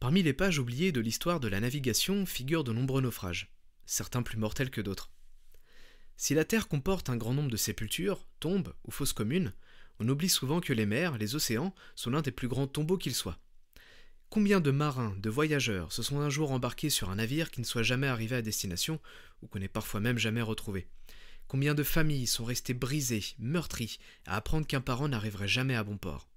Parmi les pages oubliées de l'histoire de la navigation figurent de nombreux naufrages, certains plus mortels que d'autres. Si la Terre comporte un grand nombre de sépultures, tombes ou fosses communes, on oublie souvent que les mers, les océans, sont l'un des plus grands tombeaux qu'ils soient. Combien de marins, de voyageurs se sont un jour embarqués sur un navire qui ne soit jamais arrivé à destination, ou qu'on n'ait parfois même jamais retrouvé? Combien de familles sont restées brisées, meurtries, à apprendre qu'un parent n'arriverait jamais à bon port?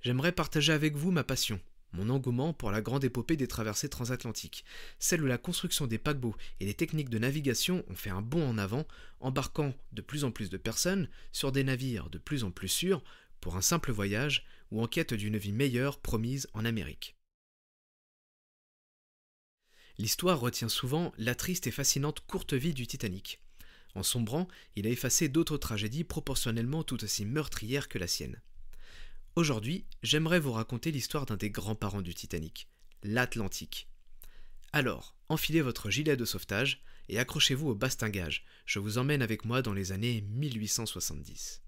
J'aimerais partager avec vous ma passion, mon engouement pour la grande épopée des traversées transatlantiques, celle où la construction des paquebots et les techniques de navigation ont fait un bond en avant, embarquant de plus en plus de personnes sur des navires de plus en plus sûrs pour un simple voyage ou en quête d'une vie meilleure promise en Amérique. L'histoire retient souvent la triste et fascinante courte vie du Titanic. En sombrant, il a effacé d'autres tragédies proportionnellement tout aussi meurtrières que la sienne. Aujourd'hui, j'aimerais vous raconter l'histoire d'un des grands-parents du Titanic, l'Atlantique. Alors, enfilez votre gilet de sauvetage et accrochez-vous au bastingage, je vous emmène avec moi dans les années 1870.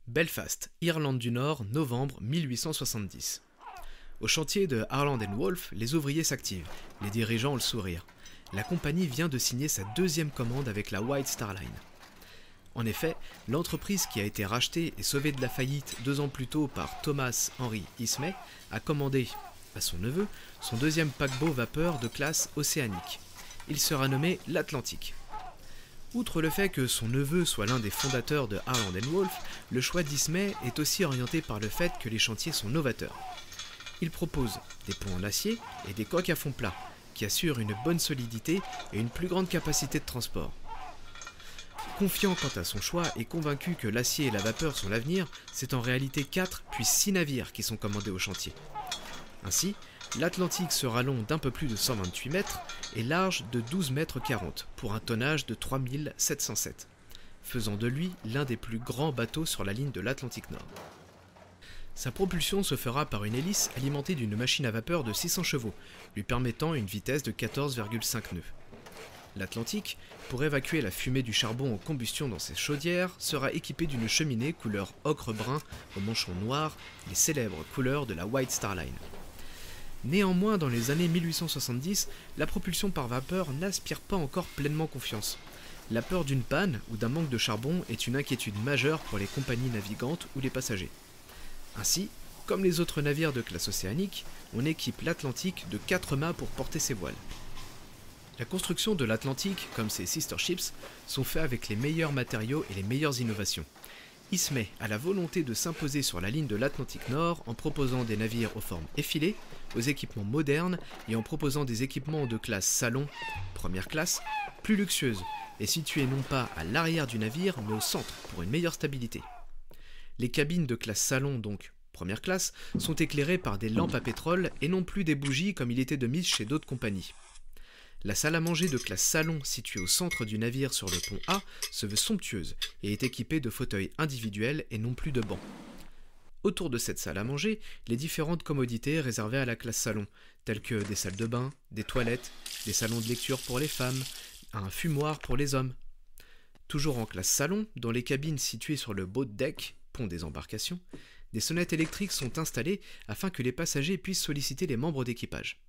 Belfast, Irlande du Nord, novembre 1870. Au chantier de Harland & Wolff, les ouvriers s'activent, les dirigeants ont le sourire. La compagnie vient de signer sa deuxième commande avec la White Star Line. En effet, l'entreprise qui a été rachetée et sauvée de la faillite 2 ans plus tôt par Thomas Henry Ismay a commandé à son neveu son deuxième paquebot vapeur de classe océanique. Il sera nommé l'Atlantique. Outre le fait que son neveu soit l'un des fondateurs de Harland & Wolff, le choix d'Ismay est aussi orienté par le fait que les chantiers sont novateurs. Il propose des ponts en acier et des coques à fond plat, qui assurent une bonne solidité et une plus grande capacité de transport. Confiant quant à son choix et convaincu que l'acier et la vapeur sont l'avenir, c'est en réalité 4 puis 6 navires qui sont commandés au chantier. Ainsi, l'Atlantique sera long d'un peu plus de 128 mètres et large de 12 mètres 40 pour un tonnage de 3707, faisant de lui l'un des plus grands bateaux sur la ligne de l'Atlantique Nord. Sa propulsion se fera par une hélice alimentée d'une machine à vapeur de 600 chevaux, lui permettant une vitesse de 14,5 nœuds. L'Atlantique, pour évacuer la fumée du charbon en combustion dans ses chaudières, sera équipé d'une cheminée couleur ocre-brun au manchon noir, les célèbres couleurs de la White Star Line. Néanmoins, dans les années 1870, la propulsion par vapeur n'inspire pas encore pleinement confiance. La peur d'une panne ou d'un manque de charbon est une inquiétude majeure pour les compagnies navigantes ou les passagers. Ainsi, comme les autres navires de classe océanique, on équipe l'Atlantique de 4 mâts pour porter ses voiles. La construction de l'Atlantique, comme ses sister ships, sont faits avec les meilleurs matériaux et les meilleures innovations. Ismay a la volonté de s'imposer sur la ligne de l'Atlantique Nord en proposant des navires aux formes effilées, aux équipements modernes et en proposant des équipements de classe salon, première classe, plus luxueuses et situés non pas à l'arrière du navire mais au centre pour une meilleure stabilité. Les cabines de classe salon, donc première classe, sont éclairées par des lampes à pétrole et non plus des bougies comme il était de mise chez d'autres compagnies. La salle à manger de classe salon située au centre du navire sur le pont A se veut somptueuse et est équipée de fauteuils individuels et non plus de bancs. Autour de cette salle à manger, les différentes commodités réservées à la classe salon, telles que des salles de bain, des toilettes, des salons de lecture pour les femmes, un fumoir pour les hommes. Toujours en classe salon, dans les cabines situées sur le boat deck, pont des embarcations, des sonnettes électriques sont installées afin que les passagers puissent solliciter les membres d'équipage.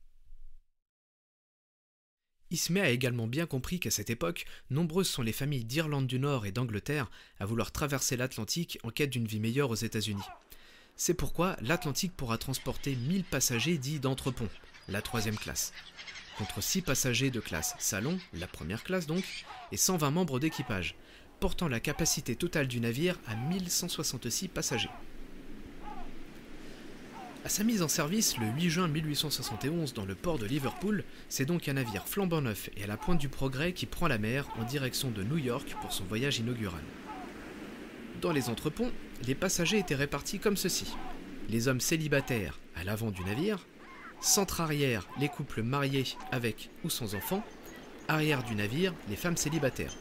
Ismay a également bien compris qu'à cette époque, nombreuses sont les familles d'Irlande du Nord et d'Angleterre à vouloir traverser l'Atlantique en quête d'une vie meilleure aux États-Unis. C'est pourquoi l'Atlantique pourra transporter 1000 passagers dits d'entrepont, la 3e classe, contre 6 passagers de classe salon, la première classe donc, et 120 membres d'équipage, portant la capacité totale du navire à 1166 passagers. À sa mise en service le 8 juin 1871 dans le port de Liverpool, c'est donc un navire flambant neuf et à la pointe du progrès qui prend la mer en direction de New York pour son voyage inaugural. Dans les entreponts, les passagers étaient répartis comme ceci. Les hommes célibataires à l'avant du navire, centre arrière les couples mariés avec ou sans enfants, arrière du navire les femmes célibataires,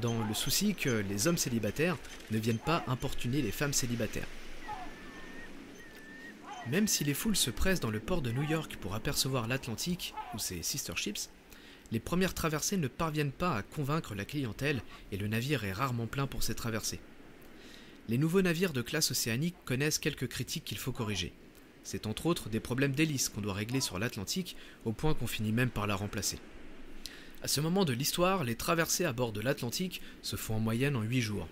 dans le souci que les hommes célibataires ne viennent pas importuner les femmes célibataires. Même si les foules se pressent dans le port de New York pour apercevoir l'Atlantique ou ses sister ships, les premières traversées ne parviennent pas à convaincre la clientèle et le navire est rarement plein pour ces traversées. Les nouveaux navires de classe océanique connaissent quelques critiques qu'il faut corriger. C'est entre autres des problèmes d'hélice qu'on doit régler sur l'Atlantique, au point qu'on finit même par la remplacer. À ce moment de l'histoire, les traversées à bord de l'Atlantique se font en moyenne en 8 jours.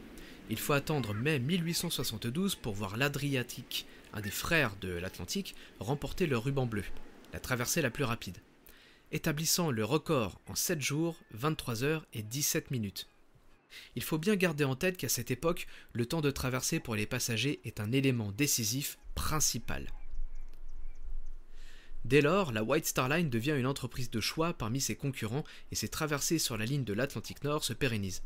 Il faut attendre mai 1872 pour voir l'Adriatique, un des frères de l'Atlantique, remporter le ruban bleu, la traversée la plus rapide, établissant le record en 7 jours, 23 heures et 17 minutes. Il faut bien garder en tête qu'à cette époque, le temps de traversée pour les passagers est un élément décisif principal. Dès lors, la White Star Line devient une entreprise de choix parmi ses concurrents et ses traversées sur la ligne de l'Atlantique Nord se pérennisent.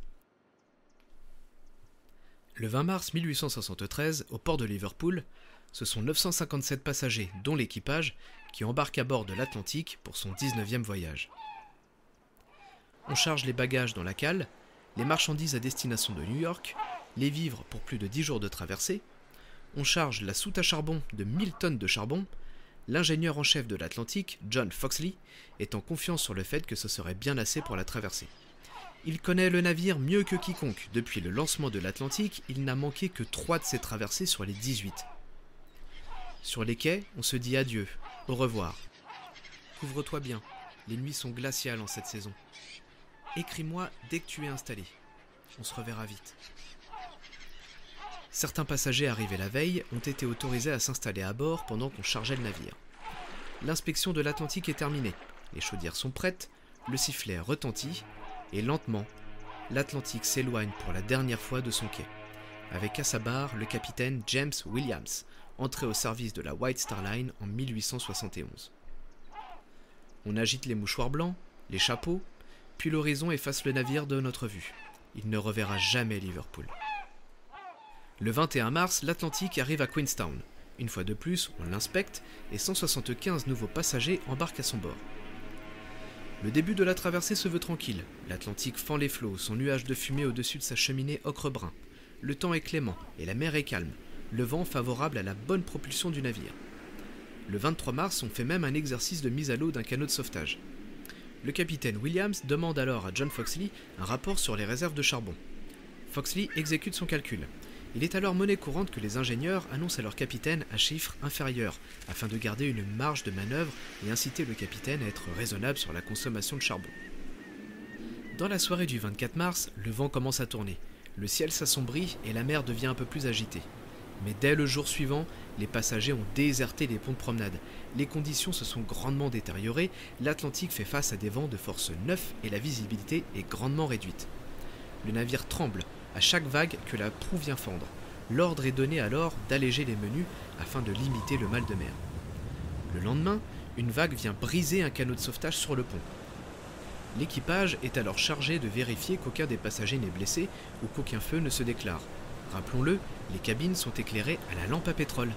Le 20 mars 1873, au port de Liverpool, ce sont 957 passagers, dont l'équipage, qui embarquent à bord de l'Atlantique pour son 19e voyage. On charge les bagages dans la cale, les marchandises à destination de New York, les vivres pour plus de 10 jours de traversée, on charge la soute à charbon de 1000 tonnes de charbon. L'ingénieur en chef de l'Atlantique, John Foxley, est en confiance sur le fait que ce serait bien assez pour la traversée. Il connaît le navire mieux que quiconque. Depuis le lancement de l'Atlantique, il n'a manqué que 3 de ses traversées sur les 18. Sur les quais, on se dit adieu, au revoir. Couvre-toi bien, les nuits sont glaciales en cette saison. Écris-moi dès que tu es installé. On se reverra vite. Certains passagers arrivés la veille ont été autorisés à s'installer à bord pendant qu'on chargeait le navire. L'inspection de l'Atlantique est terminée, les chaudières sont prêtes, le sifflet retentit, et lentement, l'Atlantique s'éloigne pour la dernière fois de son quai, avec à sa barre le capitaine James Williams, entré au service de la White Star Line en 1871. On agite les mouchoirs blancs, les chapeaux, puis l'horizon efface le navire de notre vue. Il ne reverra jamais Liverpool. Le 21 mars, l'Atlantique arrive à Queenstown. Une fois de plus, on l'inspecte et 175 nouveaux passagers embarquent à son bord. Le début de la traversée se veut tranquille. L'Atlantique fend les flots, son nuage de fumée au-dessus de sa cheminée ocre-brun. Le temps est clément et la mer est calme, le vent favorable à la bonne propulsion du navire. Le 23 mars, on fait même un exercice de mise à l'eau d'un canot de sauvetage. Le capitaine Williams demande alors à John Foxley un rapport sur les réserves de charbon. Foxley exécute son calcul. Il est alors monnaie courante que les ingénieurs annoncent à leur capitaine un chiffre inférieur, afin de garder une marge de manœuvre et inciter le capitaine à être raisonnable sur la consommation de charbon. Dans la soirée du 24 mars, le vent commence à tourner, le ciel s'assombrit et la mer devient un peu plus agitée. Mais dès le jour suivant, les passagers ont déserté les ponts de promenade, les conditions se sont grandement détériorées, l'Atlantique fait face à des vents de force 9 et la visibilité est grandement réduite. Le navire tremble à chaque vague que la proue vient fendre. L'ordre est donné alors d'alléger les menus afin de limiter le mal de mer. Le lendemain, une vague vient briser un canot de sauvetage sur le pont. L'équipage est alors chargé de vérifier qu'aucun des passagers n'est blessé ou qu'aucun feu ne se déclare. Rappelons-le, les cabines sont éclairées à la lampe à pétrole.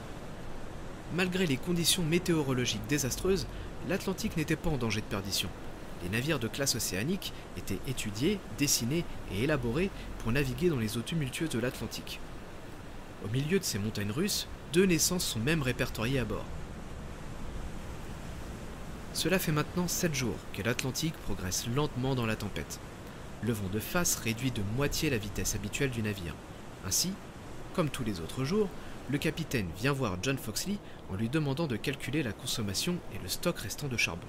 Malgré les conditions météorologiques désastreuses, l'Atlantique n'était pas en danger de perdition. Les navires de classe océanique étaient étudiés, dessinés et élaborés pour naviguer dans les eaux tumultueuses de l'Atlantique. Au milieu de ces montagnes russes, 2 naissances sont même répertoriées à bord. Cela fait maintenant 7 jours que l'Atlantique progresse lentement dans la tempête. Le vent de face réduit de moitié la vitesse habituelle du navire. Ainsi, comme tous les autres jours, le capitaine vient voir John Foxley en lui demandant de calculer la consommation et le stock restant de charbon.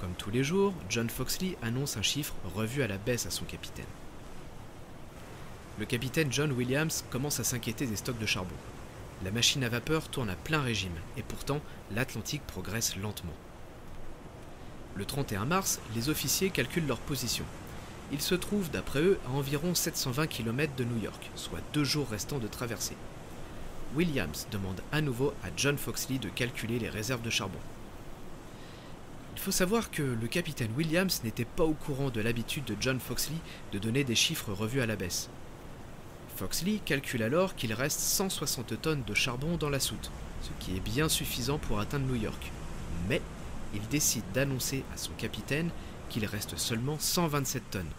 Comme tous les jours, John Foxley annonce un chiffre revu à la baisse à son capitaine. Le capitaine John Williams commence à s'inquiéter des stocks de charbon. La machine à vapeur tourne à plein régime, et pourtant, l'Atlantique progresse lentement. Le 31 mars, les officiers calculent leur position. Ils se trouvent, d'après eux, à environ 720 km de New York, soit 2 jours restants de traversée. Williams demande à nouveau à John Foxley de calculer les réserves de charbon. Il faut savoir que le capitaine Williams n'était pas au courant de l'habitude de John Foxley de donner des chiffres revus à la baisse. Foxley calcule alors qu'il reste 160 tonnes de charbon dans la soute, ce qui est bien suffisant pour atteindre New York. Mais il décide d'annoncer à son capitaine qu'il reste seulement 127 tonnes.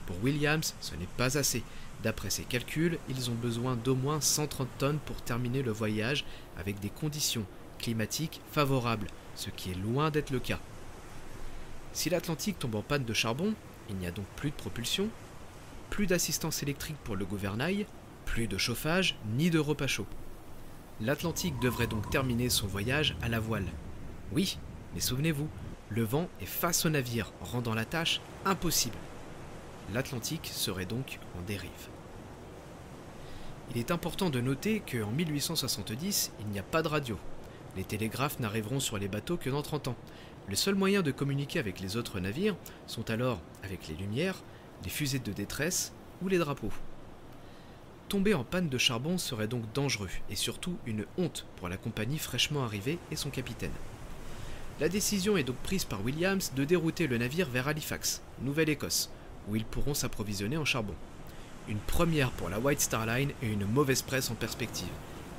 Pour Williams, ce n'est pas assez. D'après ses calculs, ils ont besoin d'au moins 130 tonnes pour terminer le voyage avec des conditions climatiques favorables, ce qui est loin d'être le cas. Si l'Atlantique tombe en panne de charbon, il n'y a donc plus de propulsion, plus d'assistance électrique pour le gouvernail, plus de chauffage, ni de repas chaud. L'Atlantique devrait donc terminer son voyage à la voile. Oui, mais souvenez-vous, le vent est face au navire, rendant la tâche impossible. L'Atlantique serait donc en dérive. Il est important de noter qu'en 1870, il n'y a pas de radio. Les télégraphes n'arriveront sur les bateaux que dans 30 ans. Le seul moyen de communiquer avec les autres navires sont alors avec les lumières, les fusées de détresse ou les drapeaux. Tomber en panne de charbon serait donc dangereux et surtout une honte pour la compagnie fraîchement arrivée et son capitaine. La décision est donc prise par Williams de dérouter le navire vers Halifax, Nouvelle-Écosse, où ils pourront s'approvisionner en charbon. Une première pour la White Star Line et une mauvaise presse en perspective.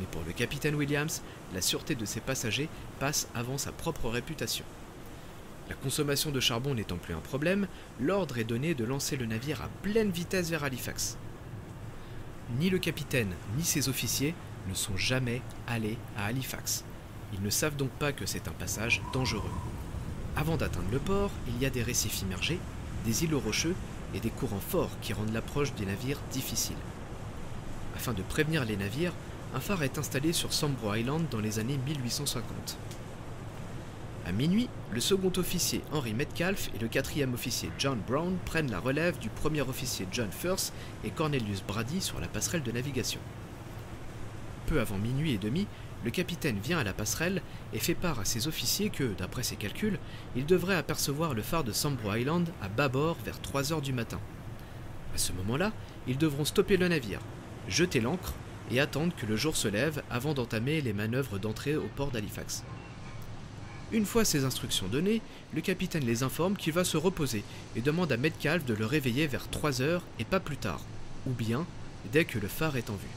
Mais pour le capitaine Williams, la sûreté de ses passagers passe avant sa propre réputation. La consommation de charbon n'étant plus un problème, l'ordre est donné de lancer le navire à pleine vitesse vers Halifax. Ni le capitaine ni ses officiers ne sont jamais allés à Halifax. Ils ne savent donc pas que c'est un passage dangereux. Avant d'atteindre le port, il y a des récifs immergés, des îlots rocheux et des courants forts qui rendent l'approche des navires difficile. Afin de prévenir les navires, un phare est installé sur Sambro Island dans les années 1850. À minuit, le second officier Henry Metcalfe et le quatrième officier John Brown prennent la relève du premier officier John Firth et Cornelius Brady sur la passerelle de navigation. Peu avant minuit et demi, le capitaine vient à la passerelle et fait part à ses officiers que, d'après ses calculs, il devrait apercevoir le phare de Sambro Island à bâbord vers 3 heures du matin. À ce moment-là, ils devront stopper le navire, jeter l'ancre et attendre que le jour se lève avant d'entamer les manœuvres d'entrée au port d'Halifax. Une fois ces instructions données, le capitaine les informe qu'il va se reposer et demande à Metcalfe de le réveiller vers 3 heures et pas plus tard, ou bien dès que le phare est en vue.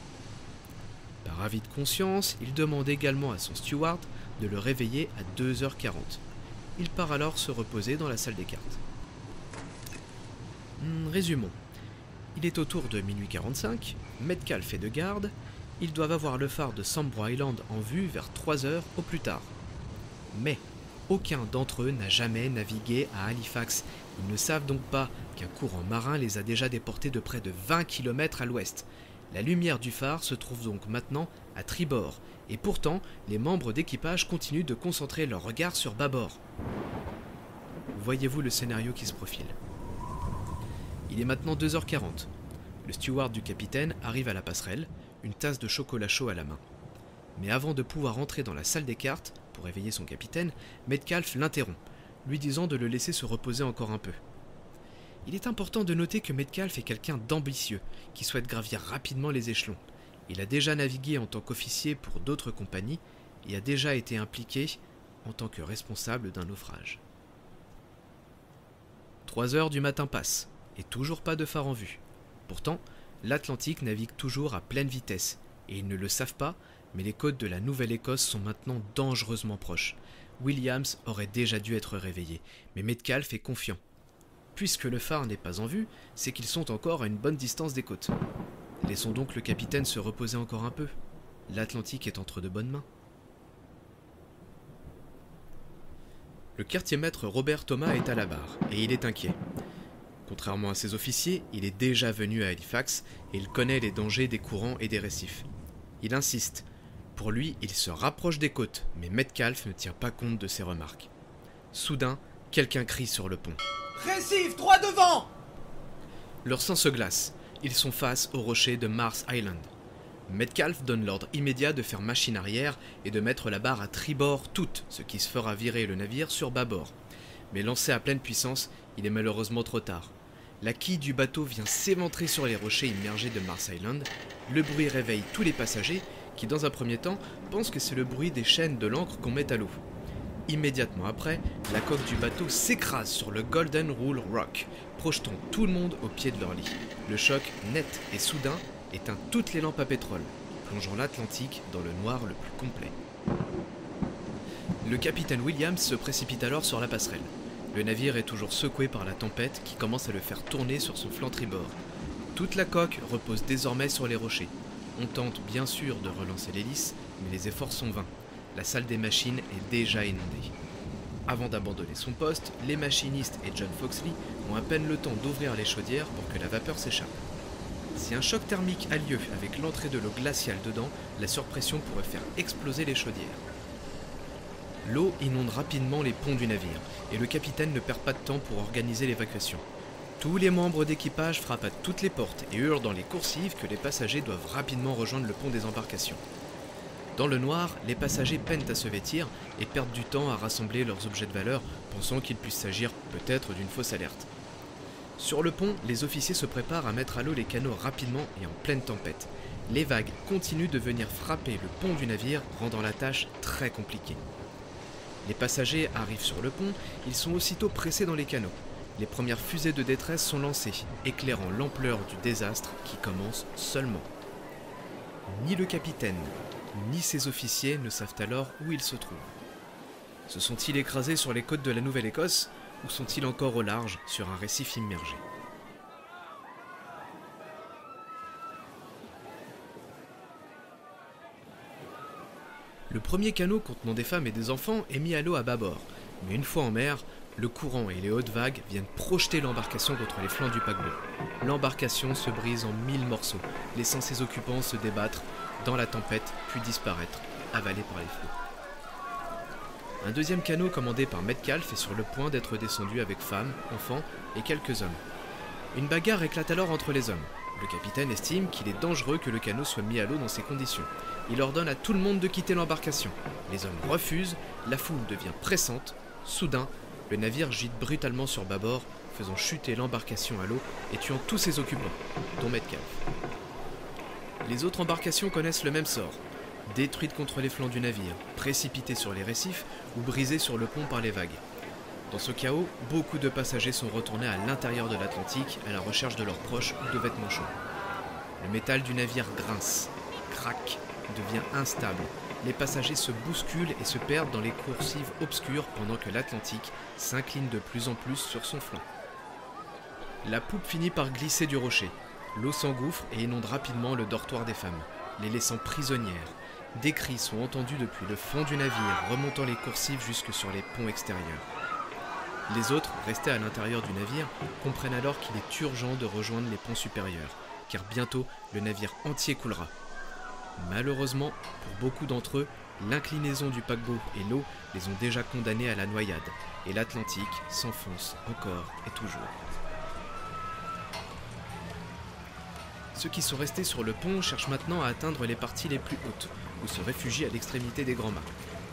Par avis de conscience, il demande également à son steward de le réveiller à 2h40. Il part alors se reposer dans la salle des cartes. Résumons. Il est autour de minuit 45, Metcalfe est de garde, ils doivent avoir le phare de Sambro Island en vue vers 3 heures au plus tard. Mais aucun d'entre eux n'a jamais navigué à Halifax. Ils ne savent donc pas qu'un courant marin les a déjà déportés de près de 20 km à l'ouest. La lumière du phare se trouve donc maintenant à tribord, et pourtant les membres d'équipage continuent de concentrer leur regard sur bâbord. Voyez-vous le scénario qui se profile. Il est maintenant 2h40. Le steward du capitaine arrive à la passerelle, une tasse de chocolat chaud à la main. Mais avant de pouvoir entrer dans la salle des cartes, pour réveiller son capitaine, Metcalfe l'interrompt, lui disant de le laisser se reposer encore un peu. Il est important de noter que Metcalfe est quelqu'un d'ambitieux, qui souhaite gravir rapidement les échelons. Il a déjà navigué en tant qu'officier pour d'autres compagnies et a déjà été impliqué en tant que responsable d'un naufrage. 3 heures du matin passent, et toujours pas de phare en vue. Pourtant, l'Atlantique navigue toujours à pleine vitesse, et ils ne le savent pas, mais les côtes de la Nouvelle-Écosse sont maintenant dangereusement proches. Williams aurait déjà dû être réveillé, mais Metcalfe est confiant. Puisque le phare n'est pas en vue, c'est qu'ils sont encore à une bonne distance des côtes. Laissons donc le capitaine se reposer encore un peu. L'Atlantique est entre de bonnes mains. Le quartier-maître Robert Thomas est à la barre, et il est inquiet. Contrairement à ses officiers, il est déjà venu à Halifax, et il connaît les dangers des courants et des récifs. Il insiste. Pour lui, il se rapproche des côtes, mais Metcalfe ne tient pas compte de ses remarques. Soudain, quelqu'un crie sur le pont. Récif, droit devant! Leur sang se glace. Ils sont face au rocher de Mars Island. Metcalfe donne l'ordre immédiat de faire machine arrière et de mettre la barre à tribord toute, ce qui se fera virer le navire sur bâbord. Mais lancé à pleine puissance, il est malheureusement trop tard. La quille du bateau vient s'éventrer sur les rochers immergés de Mars Island. Le bruit réveille tous les passagers qui, dans un premier temps, pensent que c'est le bruit des chaînes de l'ancre qu'on met à l'eau. Immédiatement après, la coque du bateau s'écrase sur le Golden Rule Rock, projetant tout le monde au pied de leur lit. Le choc, net et soudain, éteint toutes les lampes à pétrole, plongeant l'Atlantique dans le noir le plus complet. Le capitaine Williams se précipite alors sur la passerelle. Le navire est toujours secoué par la tempête qui commence à le faire tourner sur son flanc tribord. Toute la coque repose désormais sur les rochers. On tente bien sûr de relancer l'hélice, mais les efforts sont vains. La salle des machines est déjà inondée. Avant d'abandonner son poste, les machinistes et John Foxley ont à peine le temps d'ouvrir les chaudières pour que la vapeur s'échappe. Si un choc thermique a lieu avec l'entrée de l'eau glaciale dedans, la surpression pourrait faire exploser les chaudières. L'eau inonde rapidement les ponts du navire, et le capitaine ne perd pas de temps pour organiser l'évacuation. Tous les membres d'équipage frappent à toutes les portes et hurlent dans les coursives que les passagers doivent rapidement rejoindre le pont des embarcations. Dans le noir, les passagers peinent à se vêtir et perdent du temps à rassembler leurs objets de valeur, pensant qu'il puisse s'agir peut-être d'une fausse alerte. Sur le pont, les officiers se préparent à mettre à l'eau les canots rapidement et en pleine tempête. Les vagues continuent de venir frapper le pont du navire, rendant la tâche très compliquée. Les passagers arrivent sur le pont, ils sont aussitôt pressés dans les canots. Les premières fusées de détresse sont lancées, éclairant l'ampleur du désastre qui commence seulement. Ni le capitaine, ni ses officiers ne savent alors où ils se trouvent. Se sont-ils écrasés sur les côtes de la Nouvelle-Écosse ou sont-ils encore au large sur un récif immergé ? Le premier canot contenant des femmes et des enfants est mis à l'eau à bâbord, mais une fois en mer, le courant et les hautes vagues viennent projeter l'embarcation contre les flancs du paquebot. L'embarcation se brise en 1000 morceaux, laissant ses occupants se débattre dans la tempête, puis disparaître, avalés par les flots. Un deuxième canot commandé par Metcalfe est sur le point d'être descendu avec femmes, enfants et quelques hommes. Une bagarre éclate alors entre les hommes. Le capitaine estime qu'il est dangereux que le canot soit mis à l'eau dans ces conditions. Il ordonne à tout le monde de quitter l'embarcation. Les hommes refusent, la foule devient pressante. Soudain, le navire gîte brutalement sur bâbord, faisant chuter l'embarcation à l'eau et tuant tous ses occupants, dont Metcalfe. Les autres embarcations connaissent le même sort. Détruites contre les flancs du navire, précipitées sur les récifs ou brisées sur le pont par les vagues. Dans ce chaos, beaucoup de passagers sont retournés à l'intérieur de l'Atlantique à la recherche de leurs proches ou de vêtements chauds. Le métal du navire grince, craque, devient instable. Les passagers se bousculent et se perdent dans les coursives obscures pendant que l'Atlantique s'incline de plus en plus sur son flanc. La poupe finit par glisser du rocher. L'eau s'engouffre et inonde rapidement le dortoir des femmes, les laissant prisonnières. Des cris sont entendus depuis le fond du navire, remontant les coursives jusque sur les ponts extérieurs. Les autres, restés à l'intérieur du navire, comprennent alors qu'il est urgent de rejoindre les ponts supérieurs, car bientôt le navire entier coulera. Malheureusement, pour beaucoup d'entre eux, l'inclinaison du paquebot et l'eau les ont déjà condamnés à la noyade, et l'Atlantique s'enfonce encore et toujours. Ceux qui sont restés sur le pont cherchent maintenant à atteindre les parties les plus hautes, ou se réfugient à l'extrémité des grands mâts.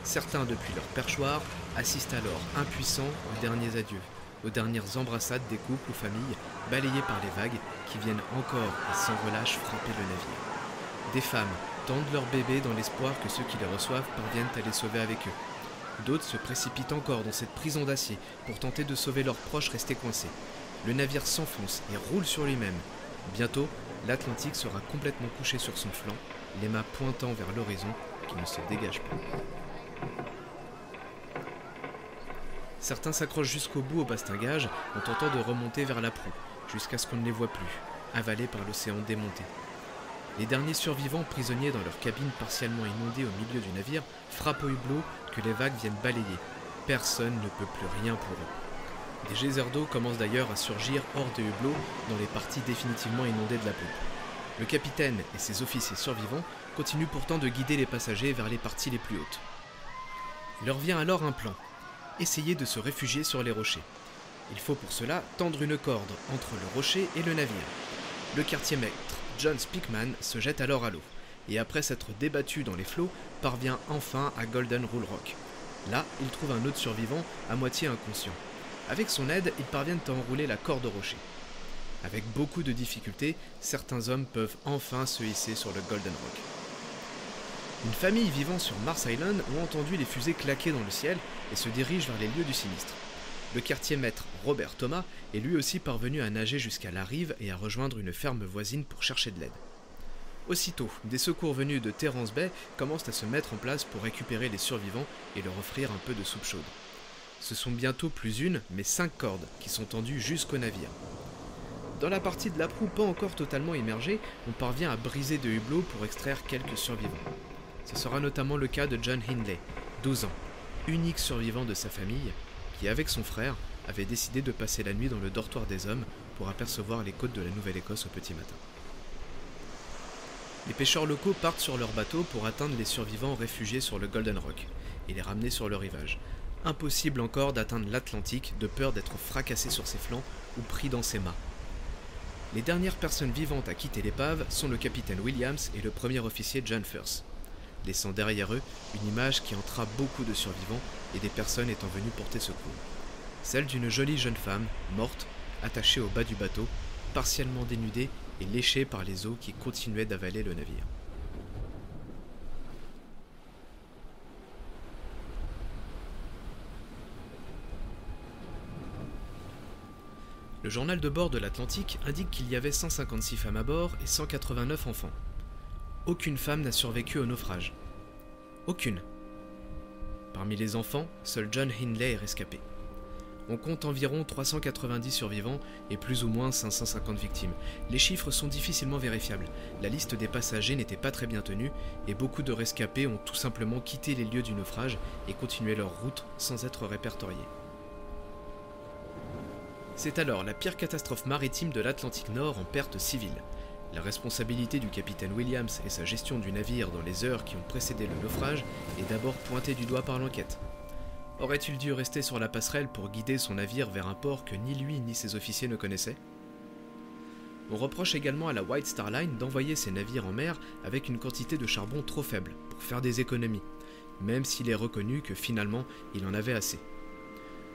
Certains, depuis leur perchoir, assistent alors impuissants aux derniers adieux, aux dernières embrassades des couples ou familles balayées par les vagues qui viennent encore et sans relâche frapper le navire. Des femmes tendent leurs bébés dans l'espoir que ceux qui les reçoivent parviennent à les sauver avec eux. D'autres se précipitent encore dans cette prison d'acier pour tenter de sauver leurs proches restés coincés. Le navire s'enfonce et roule sur lui-même. Bientôt, l'Atlantique sera complètement couché sur son flanc, les mâts pointant vers l'horizon qui ne se dégage pas. Certains s'accrochent jusqu'au bout au bastingage en tentant de remonter vers la proue, jusqu'à ce qu'on ne les voit plus, avalés par l'océan démonté. Les derniers survivants, prisonniers dans leur cabine partiellement inondée au milieu du navire, frappent au hublot que les vagues viennent balayer. Personne ne peut plus rien pour eux. Des geysers d'eau commencent d'ailleurs à surgir hors des hublots dans les parties définitivement inondées de la poupe. Le capitaine et ses officiers survivants continuent pourtant de guider les passagers vers les parties les plus hautes. Il leur vient alors un plan. Essayer de se réfugier sur les rochers. Il faut pour cela tendre une corde entre le rocher et le navire. Le quartier-maître, John Speakman, se jette alors à l'eau, et après s'être débattu dans les flots, parvient enfin à Golden Rule Rock. Là, il trouve un autre survivant, à moitié inconscient. Avec son aide, ils parviennent à enrouler la corde au rocher. Avec beaucoup de difficultés, certains hommes peuvent enfin se hisser sur le Golden Rock. Une famille vivant sur Mars Island ont entendu les fusées claquer dans le ciel et se dirige vers les lieux du sinistre. Le quartier-maître Robert Thomas est lui aussi parvenu à nager jusqu'à la rive et à rejoindre une ferme voisine pour chercher de l'aide. Aussitôt, des secours venus de Terrence Bay commencent à se mettre en place pour récupérer les survivants et leur offrir un peu de soupe chaude. Ce sont bientôt plus une, mais 5 cordes qui sont tendues jusqu'au navire. Dans la partie de la proue pas encore totalement immergée, on parvient à briser de hublots pour extraire quelques survivants. Ce sera notamment le cas de John Hindley, 12 ans, unique survivant de sa famille, qui avec son frère avait décidé de passer la nuit dans le dortoir des hommes pour apercevoir les côtes de la Nouvelle-Écosse au petit matin. Les pêcheurs locaux partent sur leur bateau pour atteindre les survivants réfugiés sur le Golden Rock et les ramener sur le rivage. Impossible encore d'atteindre l'Atlantique de peur d'être fracassé sur ses flancs ou pris dans ses mâts. Les dernières personnes vivantes à quitter l'épave sont le capitaine Williams et le premier officier John Firth, laissant derrière eux une image qui entrave beaucoup de survivants et des personnes étant venues porter secours. Celle d'une jolie jeune femme, morte, attachée au bas du bateau, partiellement dénudée et léchée par les eaux qui continuaient d'avaler le navire. Le journal de bord de l'Atlantique indique qu'il y avait 156 femmes à bord et 189 enfants. Aucune femme n'a survécu au naufrage. Aucune. Parmi les enfants, seul John Hindley est rescapé. On compte environ 390 survivants et plus ou moins 550 victimes. Les chiffres sont difficilement vérifiables. La liste des passagers n'était pas très bien tenue et beaucoup de rescapés ont tout simplement quitté les lieux du naufrage et continué leur route sans être répertoriés. C'est alors la pire catastrophe maritime de l'Atlantique Nord en perte civile. La responsabilité du capitaine Williams et sa gestion du navire dans les heures qui ont précédé le naufrage est d'abord pointée du doigt par l'enquête. Aurait-il dû rester sur la passerelle pour guider son navire vers un port que ni lui ni ses officiers ne connaissaient ? On reproche également à la White Star Line d'envoyer ses navires en mer avec une quantité de charbon trop faible pour faire des économies, même s'il est reconnu que finalement il en avait assez.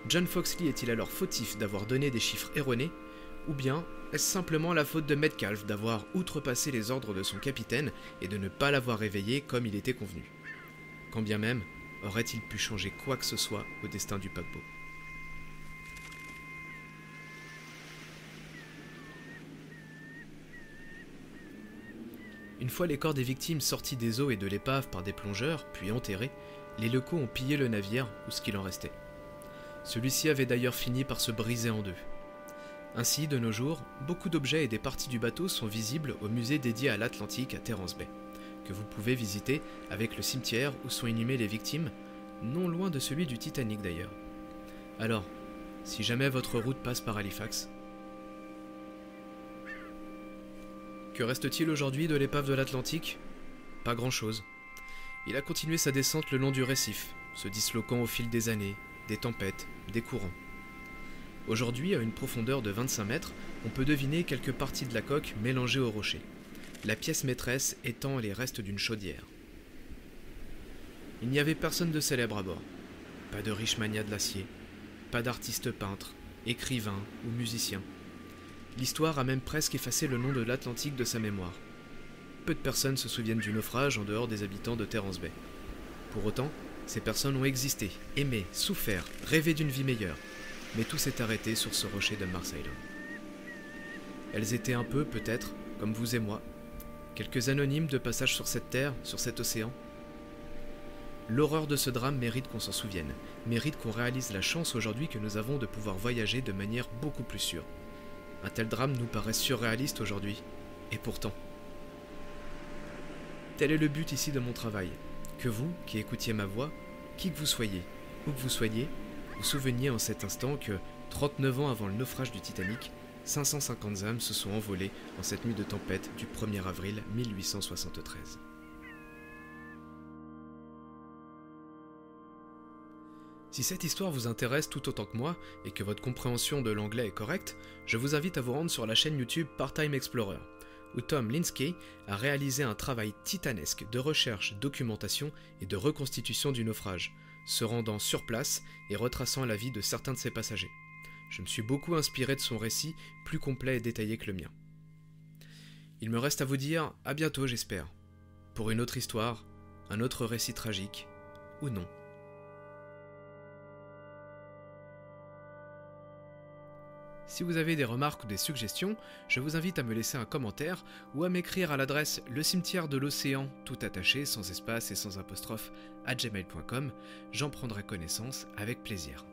John Foxley est-il alors fautif d'avoir donné des chiffres erronés, ou bien est-ce simplement la faute de Metcalfe d'avoir outrepassé les ordres de son capitaine et de ne pas l'avoir réveillé comme il était convenu ? Quand bien même, aurait-il pu changer quoi que ce soit au destin du paquebot ? Une fois les corps des victimes sortis des eaux et de l'épave par des plongeurs, puis enterrés, les locaux ont pillé le navire ou ce qu'il en restait. Celui-ci avait d'ailleurs fini par se briser en deux. Ainsi, de nos jours, beaucoup d'objets et des parties du bateau sont visibles au musée dédié à l'Atlantique à Terrence Bay, que vous pouvez visiter avec le cimetière où sont inhumées les victimes, non loin de celui du Titanic d'ailleurs. Alors, si jamais votre route passe par Halifax, que reste-t-il aujourd'hui de l'épave de l'Atlantique ? Pas grand-chose. Il a continué sa descente le long du récif, se disloquant au fil des années, des tempêtes, des courants. Aujourd'hui, à une profondeur de 25 mètres, on peut deviner quelques parties de la coque mélangées aux rochers, la pièce maîtresse étant les restes d'une chaudière. Il n'y avait personne de célèbre à bord, pas de riche magnat de l'acier, pas d'artiste peintre, écrivain ou musicien. L'histoire a même presque effacé le nom de l'Atlantique de sa mémoire. Peu de personnes se souviennent du naufrage en dehors des habitants de Terrence Bay. Pour autant, ces personnes ont existé, aimé, souffert, rêvé d'une vie meilleure, mais tout s'est arrêté sur ce rocher de Mars Island. Elles étaient un peu, peut-être, comme vous et moi, quelques anonymes de passage sur cette terre, sur cet océan. L'horreur de ce drame mérite qu'on s'en souvienne, mérite qu'on réalise la chance aujourd'hui que nous avons de pouvoir voyager de manière beaucoup plus sûre. Un tel drame nous paraît surréaliste aujourd'hui, et pourtant. Tel est le but ici de mon travail, que vous, qui écoutiez ma voix, qui que vous soyez, où que vous soyez, vous souveniez en cet instant que, 39 ans avant le naufrage du Titanic, 550 âmes se sont envolées en cette nuit de tempête du 1er avril 1873. Si cette histoire vous intéresse tout autant que moi, et que votre compréhension de l'anglais est correcte, je vous invite à vous rendre sur la chaîne YouTube Part-Time Explorer, où Tom Linsky a réalisé un travail titanesque de recherche, documentation et de reconstitution du naufrage, se rendant sur place et retraçant la vie de certains de ses passagers. Je me suis beaucoup inspiré de son récit, plus complet et détaillé que le mien. Il me reste à vous dire à bientôt, j'espère, pour une autre histoire, un autre récit tragique, ou non. Si vous avez des remarques ou des suggestions, je vous invite à me laisser un commentaire ou à m'écrire à l'adresse lecimetière-de-l'océan, tout attaché, sans espace et sans apostrophe, @gmail.com. J'en prendrai connaissance avec plaisir.